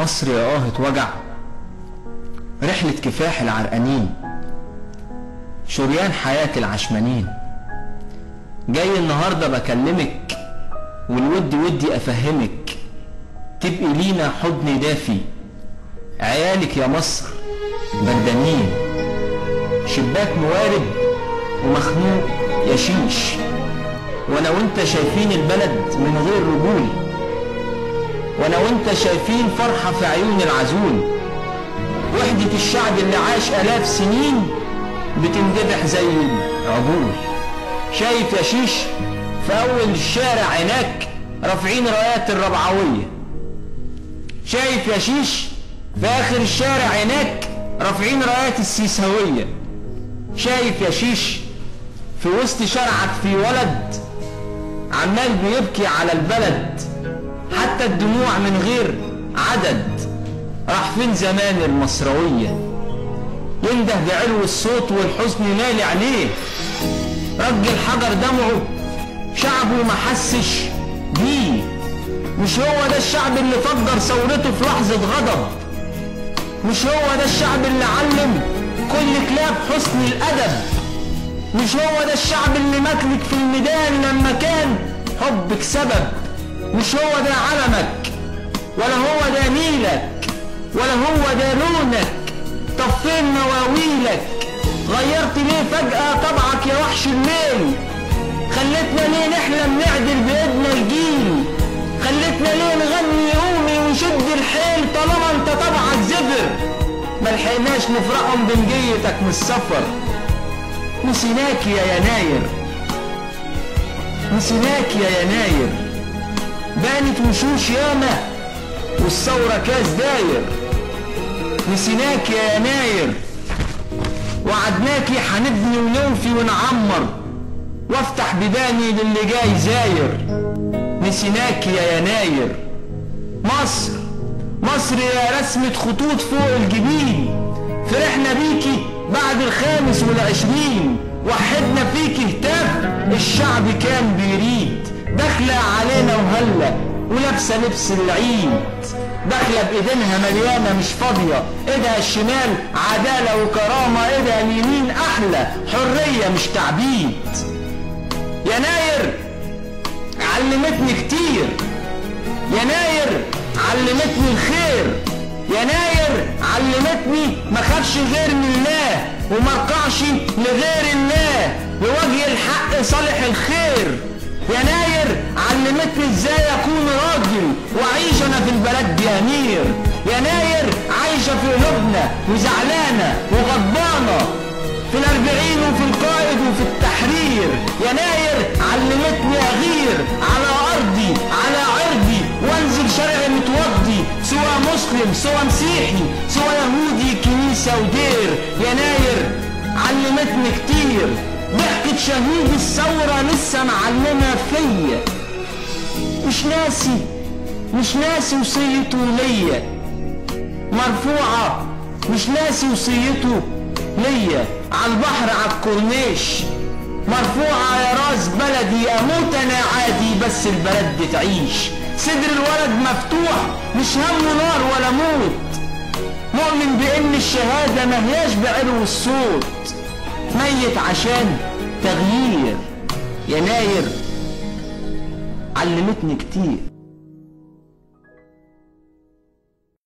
مصر يا وجع، رحلة كفاح العرقانين، شريان حياة العشمانين. جاي النهاردة بكلمك والود ودي أفهمك، تبقي لينا حضن دافي. عيالك يا مصر بردانين، شباك موارد ومخنوق يشيش، وانا وانت شايفين البلد من غير رجول، وانا وانت شايفين فرحة في عيون العزول. وحدة الشعب اللي عاش آلاف سنين بتندبح زي العبول. شايف يا شيش في أول الشارع هناك رافعين رايات الربعوية، شايف يا شيش في آخر الشارع هناك رافعين رايات السيساوية. شايف يا شيش في وسط شارعك في ولد عمال بيبكي على البلد، حتى الدموع من غير عدد. راح فين زمان المصروية؟ ينده بعلو الصوت والحزن مالي عليه. رجل حجر دمعه شعبه ما حسش بيه. مش هو ده الشعب اللي فجر ثورته في لحظة غضب؟ مش هو ده الشعب اللي علم كل كلاب حسن الأدب؟ مش هو ده الشعب اللي ماتلك في الميدان لما كان حبك سبب؟ مش هو ده علمك ولا هو ده نيلك ولا هو ده لونك؟ طب فين مواويلك؟ غيرت ليه فجأة طبعك يا وحش الليل؟ خلتنا ليه نحلم نعدل بإيدنا الجيل؟ خلتنا ليه نغني قومي ونشد الحيل طالما انت طبعك زفر؟ ملحقناش نفرحهم بنجيتك من السفر. نسيناك يا يناير، نسيناك يا يناير. بانت وشوش ياما والثورة كاس داير. نسيناك يا يناير، وعدناكي حنبني ونوفي ونعمر وافتح بيباني للي جاي زاير. نسيناك يا يناير. مصر، مصر يا رسمة خطوط فوق الجبين، فرحنا بيكي بعد ال25 وحدنا فيكي هتاف الشعب كان بيريد. داخلة علينا وهلا ولابسة لبس العيد، داخلة بايدينها مليانة مش فاضية، ايدها الشمال عدالة وكرامة، ايدها اليمين احلى حرية مش تعبيد. يناير علمتني كتير، يناير علمتني الخير، يناير علمتني ما خافش غير من الله وما اركعش لغير الله لوجه الحق صالح الخير. يناير علمتني ازاي اكون راجل واعيش انا في البلد دي امير. يناير عايشة في قلوبنا وزعلانة وغضبانة، في ال40 وفي القائد وفي التحرير. يناير علمتني اغير على ارضي على عرضي وانزل شارع متوضي، سواء مسلم سواء مسيحي سواء يهودي كنيسة ودير. يناير علمتني كتير، ضحكة شهيد الثورة لسه معلمة فيا. مش ناسي وصيته ليا، مرفوعة مش ناسي وصيته ليا. عالبحر عالكورنيش مرفوعة يا راس بلدي، اموت انا عادي بس البلد دي تعيش. صدر الولد مفتوح مش همه نار ولا موت، مؤمن بان الشهادة مهياش بعلو الصوت، ميت عشان تغيير. يناير علمتني كتير.